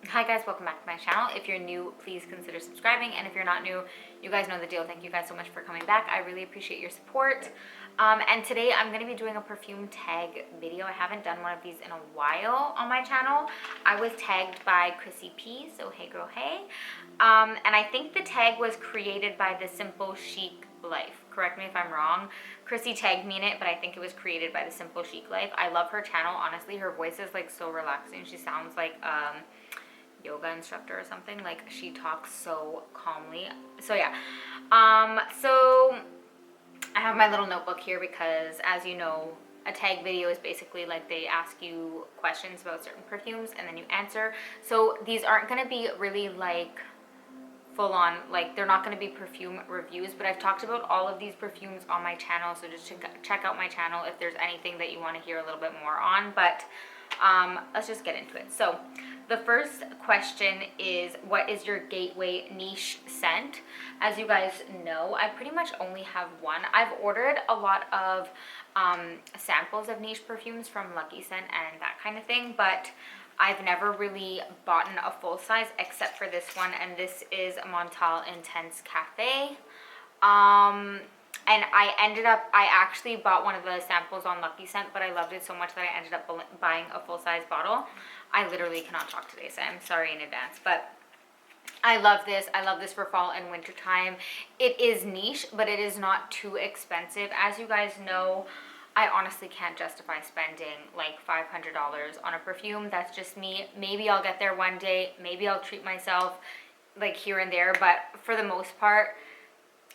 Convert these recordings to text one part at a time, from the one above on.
Hi guys, welcome back to my channel. If you're new, please consider subscribing, and if you're not new, you guys know the deal. Thank you guys so much for coming back. I really appreciate your support. And today I'm going to be doing a perfume tag video. I haven't done one of these in a while on my channel. I was tagged by Chrissy P, so hey girl, hey. And I think the tag was created by the Simple Chic Life. Correct me if I'm wrong. Chrissy tagged me in it, but I think it was created by the Simple Chic Life. I love her channel. Honestly, her voice is like so relaxing. She sounds like yoga instructor or something. Like, she talks so calmly. So yeah, so I have my little notebook here because, as you know, a tag video is basically like they ask you questions about certain perfumes and then you answer. So these aren't going to be really like full on, like they're not going to be perfume reviews, but I've talked about all of these perfumes on my channel, so just check out my channel if there's anything that you want to hear a little bit more on. But let's just get into it. So the first question is, what is your gateway niche scent? As you guys know, I pretty much only have one. I've ordered a lot of samples of niche perfumes from Lucky Scent and that kind of thing, but I've never really bought a full size except for this one, and this is Montale Intense Cafe. And I actually bought one of the samples on Lucky Scent, but I loved it so much that I ended up buying a full-size bottle. I literally cannot talk today, so I'm sorry in advance, but I love this. I love this for fall and winter time. It is niche, but it is not too expensive. As you guys know, I honestly can't justify spending like $500 on a perfume. That's just me. Maybe I'll get there one day. Maybe I'll treat myself like here and there, but for the most part,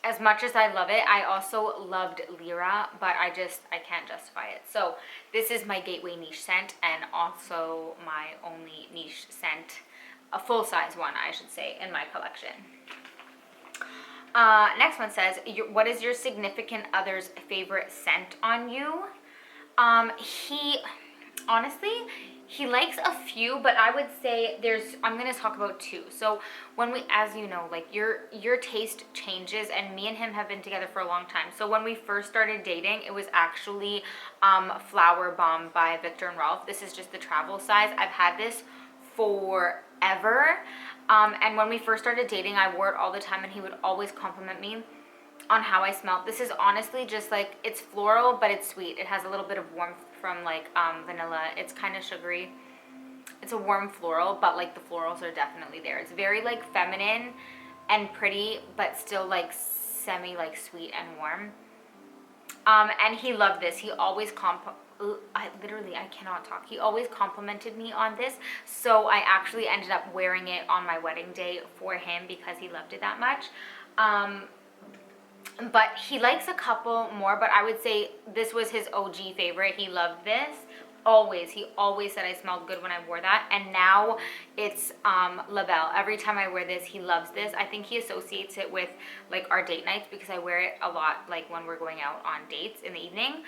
as much as I love it, I also loved Lyra, but I can't justify it. So this is my gateway niche scent, and also my only niche scent, a full-size one, I should say, in my collection. Next one says, what is your significant other's favorite scent on you? Honestly, he likes a few, but I would say I'm going to talk about two. So as you know, like your taste changes, and me and him have been together for a long time. So when we first started dating, it was actually Flower Bomb by Viktor and Rolf. This is just the travel size. I've had this forever. And when we first started dating, I wore it all the time, and he would always compliment me on how I smelled. This is honestly just like, it's floral, but it's sweet. It has a little bit of warmth from like vanilla. It's kind of sugary. It's a warm floral, but like the florals are definitely there. It's very like feminine and pretty, but still like semi like sweet and warm. And he loved this. He always I cannot talk. He always complimented me on this. So I actually ended up wearing it on my wedding day for him because he loved it that much. But he likes a couple more, but I would say this was his OG favorite. He loved this. He always said I smelled good when I wore that. And now it's La Belle. Every time I wear this, he loves this. I think he associates it with like our date nights because I wear it a lot like when we're going out on dates in the evening.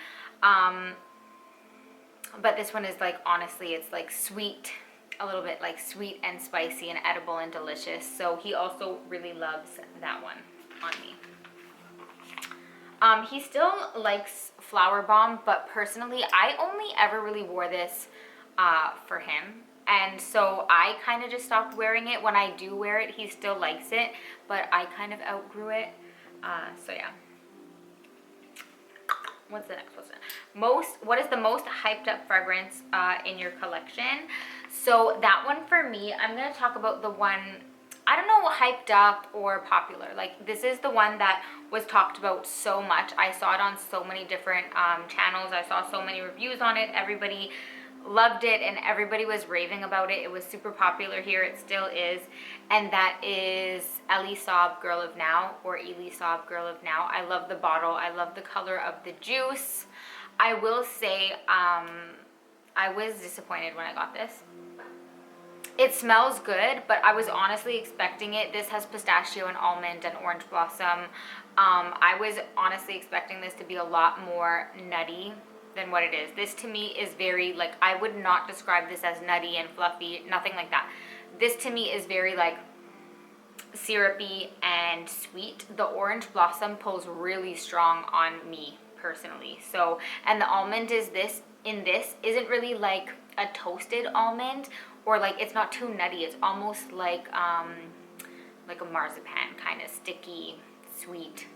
But this one is like, honestly, it's like sweet, a little bit like sweet and spicy and edible and delicious. So he also really loves that one on me. He still likes Flower Bomb, but personally, I only ever really wore this for him. And so I kind of just stopped wearing it. When I do wear it, he still likes it, but I kind of outgrew it. So yeah. What's the next question? What is the most hyped up fragrance in your collection? So that one for me, I'm going to talk about the one, I don't know, hyped up or popular. Like, this is the one that was talked about so much. I saw it on so many different channels. I saw so many reviews on it. Everybody loved it and everybody was raving about it. It was super popular here. It still is. And that is Elie Saab Girl of Now, or Elie Saab Girl of Now. I love the bottle. I love the color of the juice. I will say I was disappointed when I got this. It smells good, but I was honestly expecting it. This has pistachio and almond and orange blossom. I was honestly expecting this to be a lot more nutty than what it is. This to me is very, like, I would not describe this as nutty and fluffy, nothing like that. This to me is very like syrupy and sweet. The orange blossom pulls really strong on me personally. So, and the almond isn't really like a toasted almond or like it's not too nutty. It's almost like a marzipan, kind of sticky, sweet,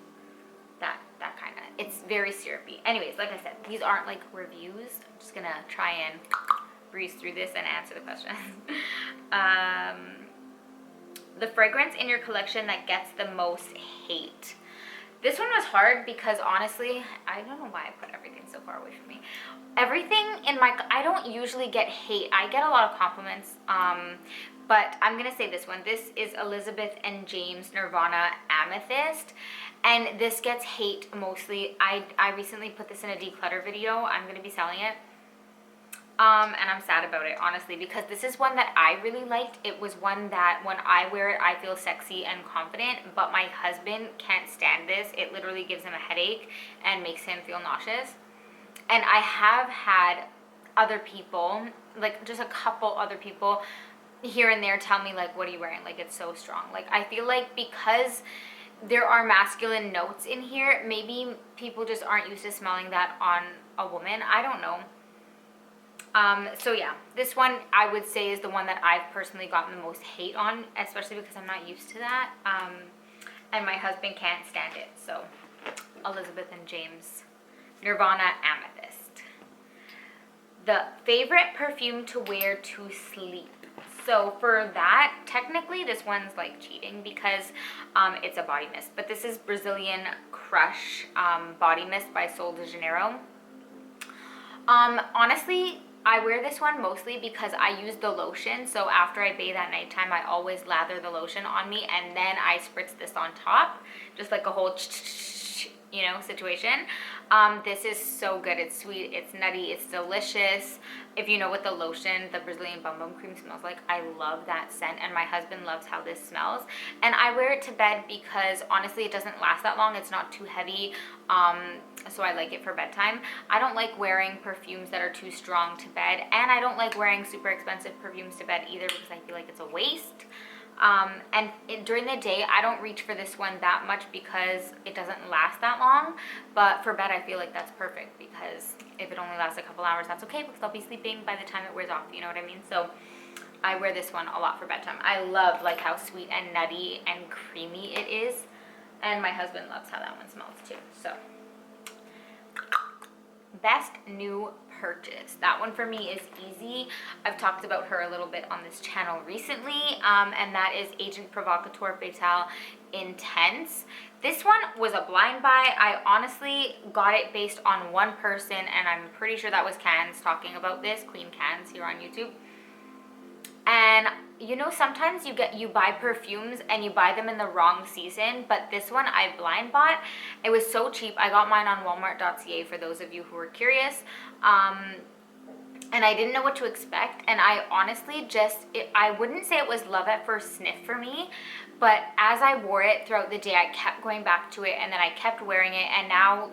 that kind of. It's very syrupy. Anyways, like I said, these aren't like reviews. I'm just gonna try and breeze through this and answer the questions. The fragrance in your collection that gets the most hate. This one was hard because honestly, I don't know why I put everything so far away from me. Everything in my, I don't usually get hate. I get a lot of compliments, but I'm gonna say this one. This is Elizabeth and James Nirvana Amethyst, and this gets hate mostly. I recently put this in a declutter video. I'm gonna be selling it. And I'm sad about it, honestly, because this is one that I really liked. It was one that when I wear it, I feel sexy and confident, but my husband can't stand this. It literally gives him a headache and makes him feel nauseous. And I have had other people, like just a couple other people here and there tell me like, what are you wearing? Like, it's so strong. Like, I feel like because there are masculine notes in here, maybe people just aren't used to smelling that on a woman. I don't know. So yeah, this one I would say is the one that I've personally gotten the most hate on, especially because I'm not used to that. And my husband can't stand it. So Elizabeth and James Nirvana Amethyst. The favorite perfume to wear to sleep. So for that, technically this one's like cheating because it's a body mist. But this is Brazilian Crush Body Mist by Sol de Janeiro. Honestly, I wear this one mostly because I use the lotion. So after I bathe at nighttime, I always lather the lotion on me and then I spritz this on top, just like a whole you know, situation. This is so good. It's sweet, it's nutty, it's delicious. If you know what the lotion, the Brazilian Bum Bum Cream smells like, I love that scent, and my husband loves how this smells. And I wear it to bed because honestly it doesn't last that long. It's not too heavy, so I like it for bedtime. I don't like wearing perfumes that are too strong to bed, and I don't like wearing super expensive perfumes to bed either because I feel like it's a waste. During the day, I don't reach for this one that much because it doesn't last that long. But for bed, I feel like that's perfect because if it only lasts a couple hours, that's okay because I'll be sleeping by the time it wears off, you know what I mean? So I wear this one a lot for bedtime. I love like how sweet and nutty and creamy it is. And my husband loves how that one smells too. So best new purchase. That one for me is easy. I've talked about her a little bit on this channel recently, and that is Agent Provocateur Fatale Intense. This one was a blind buy. I honestly got it based on one person, and I'm pretty sure that was Cans talking about this, Queen Cans here on YouTube. And you know, sometimes you buy perfumes and you buy them in the wrong season, but this one I blind bought. It was so cheap. I got mine on walmart.ca for those of you who were curious. And I didn't know what to expect, and I honestly I wouldn't say it was love at first sniff for me, but as I wore it throughout the day, I kept going back to it, and then I kept wearing it, and now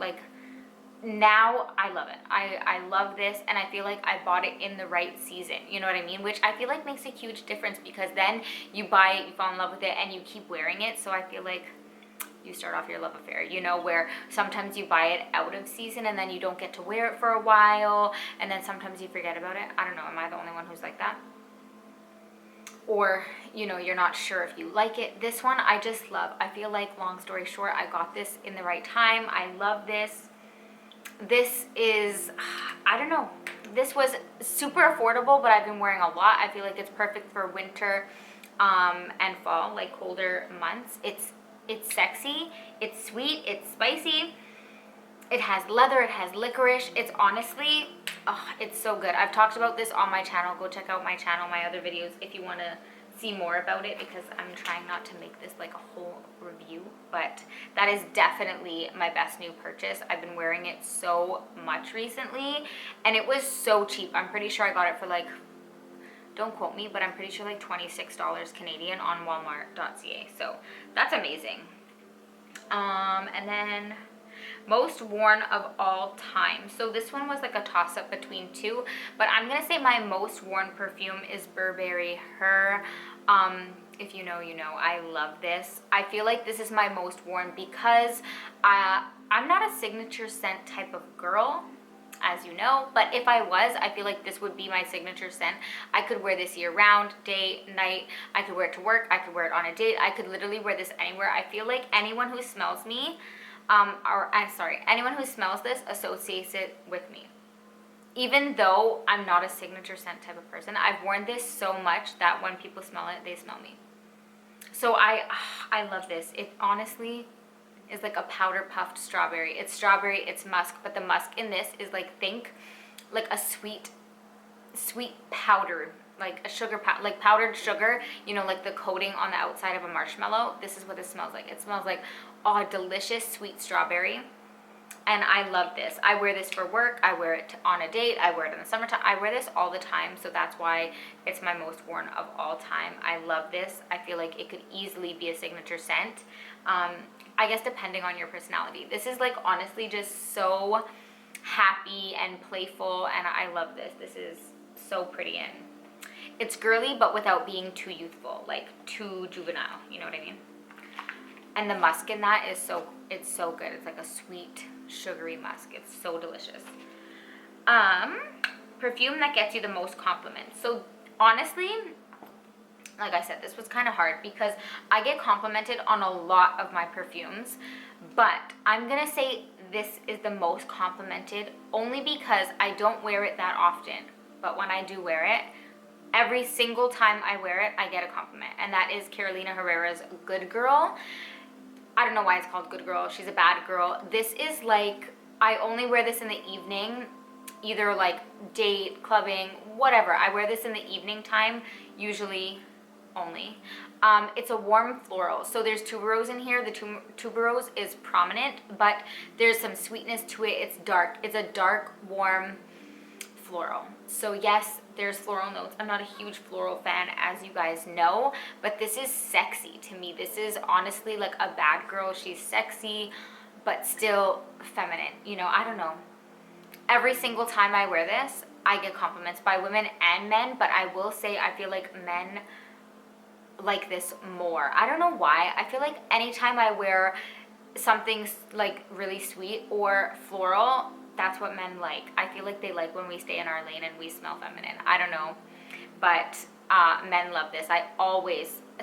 I love it. I love this, and I feel like I bought it in the right season, you know what I mean? Which I feel like makes a huge difference because then you buy it, you fall in love with it, and you keep wearing it. So I feel like you start off your love affair, you know, where sometimes you buy it out of season and then you don't get to wear it for a while, and then sometimes you forget about it. I don't know, am I the only one who's like that? Or, you know, you're not sure if you like it. This one I just love. I feel like, long story short, I got this in the right time. I love this. This is, I don't know, this was super affordable, but I've been wearing a lot. I feel like it's perfect for winter and fall, like colder months. It's sexy, it's sweet, it's spicy, it has leather, it has licorice. It's honestly, it's so good. I've talked about this on my channel. Go check out my channel, my other videos, if you want to see more about it, because I'm trying not to make this like a whole review, but that is definitely my best new purchase. I've been wearing it so much recently, and it was so cheap. I'm pretty sure I got it for like, don't quote me, but I'm pretty sure like $26 Canadian on walmart.ca. So that's amazing. And then most worn of all time. So this one was like a toss-up between two, but I'm gonna say my most worn perfume is Burberry Her. If you know, you know. I love this. I feel like this is my most worn because I'm not a signature scent type of girl. as you know, but if I was, I feel like this would be my signature scent. I could wear this year round, day, night. I could wear it to work. I could wear it on a date. I could literally wear this anywhere. I feel like anyone who smells me, anyone who smells this associates it with me. Even though I'm not a signature scent type of person, I've worn this so much that when people smell it, they smell me. So I love this. It honestly is like a powder puffed strawberry. It's strawberry, it's musk, but the musk in this is like, think like a sweet powder, like a sugar like powdered sugar, you know, like the coating on the outside of a marshmallow. This is what it smells like. It smells like, oh, delicious sweet strawberry. And I love this. I wear this for work. I wear it on a date. I wear it in the summertime. I wear this all the time, so that's why it's my most worn of all time. I love this. I feel like it could easily be a signature scent. I guess depending on your personality. This is like honestly just so happy and playful, and I love this. This is so pretty, and it's girly but without being too youthful, like too juvenile, you know what I mean? And the musk in that is it's so good. It's like a sweet, sugary musk. It's so delicious. Perfume that gets you the most compliments. So honestly, like I said, this was kind of hard because I get complimented on a lot of my perfumes, but I'm gonna say this is the most complimented only because I don't wear it that often. But when I do wear it, every single time I wear it, I get a compliment, and that is Carolina Herrera's Good Girl. I don't know why it's called Good Girl. She's a bad girl. This is like, I only wear this in the evening, either like date, clubbing, whatever. I wear this in the evening time, usually only. It's a warm floral. So there's tuberose in here. The tuberose is prominent, but there's some sweetness to it. It's dark. It's a dark, warm floral. So yes, there's floral notes. I'm not a huge floral fan, as you guys know, but this is sexy to me. This is honestly like a bad girl. She's sexy, but still feminine. You know, I don't know. Every single time I wear this, I get compliments by women and men, but I will say I feel like men like this more. I don't know why. I feel like anytime I wear something like really sweet or floral, that's what men like. I feel like they like when we stay in our lane and we smell feminine. I don't know, but men love this.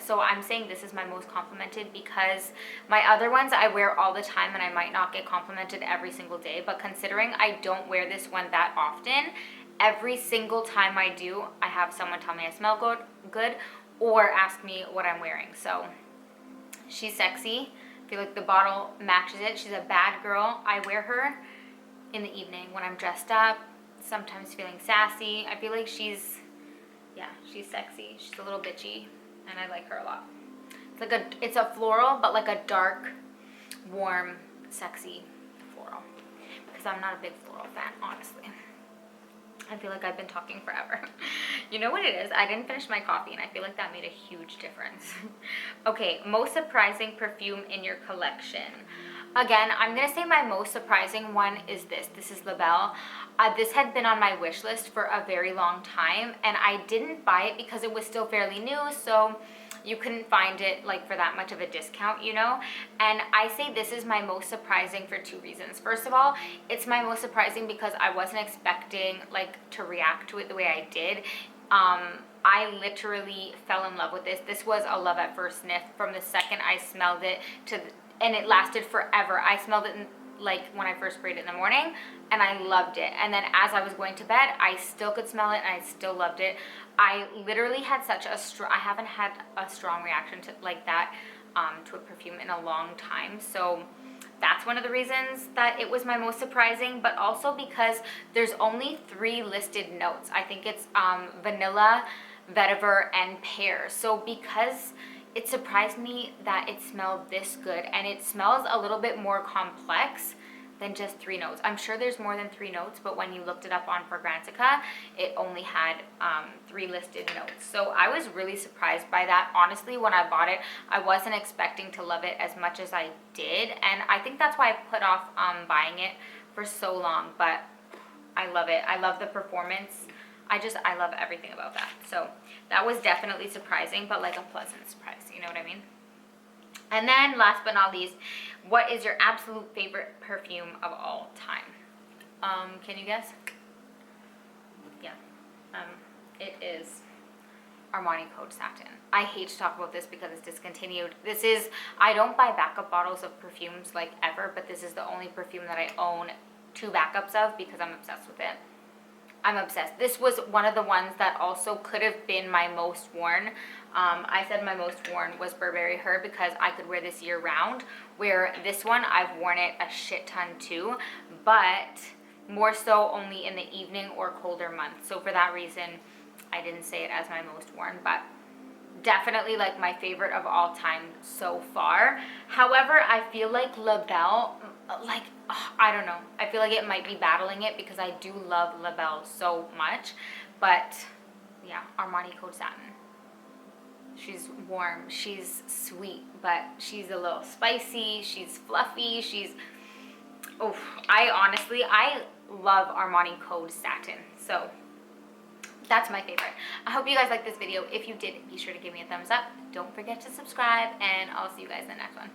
So I'm saying this is my most complimented because my other ones I wear all the time and I might not get complimented every single day, but considering I don't wear this one that often, every single time I do, I have someone tell me I smell good or ask me what I'm wearing. So she's sexy. I feel like the bottle matches it. She's a bad girl. I wear her in the evening when I'm dressed up, sometimes feeling sassy. I feel like she's sexy. She's a little bitchy, and I like her a lot. It's a floral, but like a dark, warm, sexy floral. Because I'm not a big floral fan, honestly. I feel like I've been talking forever. You know what it is? I didn't finish my coffee, and I feel like that made a huge difference. Okay, most surprising perfume in your collection. Again, I'm going to say my most surprising one is this. This is La Belle. This had been on my wish list for a very long time, and I didn't buy it because it was still fairly new, so you couldn't find it like for that much of a discount, you know? And I say this is my most surprising for two reasons. First of all, it's my most surprising because I wasn't expecting like to react to it the way I did. I literally fell in love with this. This was a love at first sniff. From the second I smelled it and it lasted forever. I smelled it like when I first sprayed it in the morning, and I loved it. And then as I was going to bed, I still could smell it, and I still loved it. I literally had I haven't had a strong reaction to like that to a perfume in a long time. So that's one of the reasons that it was my most surprising, but also because there's only 3 listed notes. I think it's vanilla, vetiver, and pear. So because it surprised me that it smelled this good, and it smells a little bit more complex than just 3 notes. I'm sure there's more than 3 notes, but when you looked it up on Fragrantica, it only had 3 listed notes. So I was really surprised by that. Honestly, when I bought it, I wasn't expecting to love it as much as I did, and I think that's why I put off buying it for so long, but I love it. I love the performance. I love everything about that. So that was definitely surprising, but like a pleasant surprise, you know what I mean? And then last but not least, what is your absolute favorite perfume of all time? Can you guess? Yeah. It is Armani Code Satin. I hate to talk about this because it's discontinued. This is, I don't buy backup bottles of perfumes like ever, but this is the only perfume that I own 2 backups of because I'm obsessed with it. I'm obsessed. This was one of the ones that also could have been my most worn. I said my most worn was Burberry Her because I could wear this year round, where this one I've worn it a shit ton too, but more so only in the evening or colder months. So for that reason, I didn't say it as my most worn, but definitely like my favorite of all time so far. However, I feel like La Belle, like, I don't know. I feel like it might be battling it because I do love La Belle so much. But yeah, Armani Code Satin. She's warm, she's sweet, but she's a little spicy, she's fluffy, she's, oh, I love Armani Code Satin. So that's my favorite. I hope you guys liked this video. If you did, be sure to give me a thumbs up. Don't forget to subscribe, and I'll see you guys in the next one.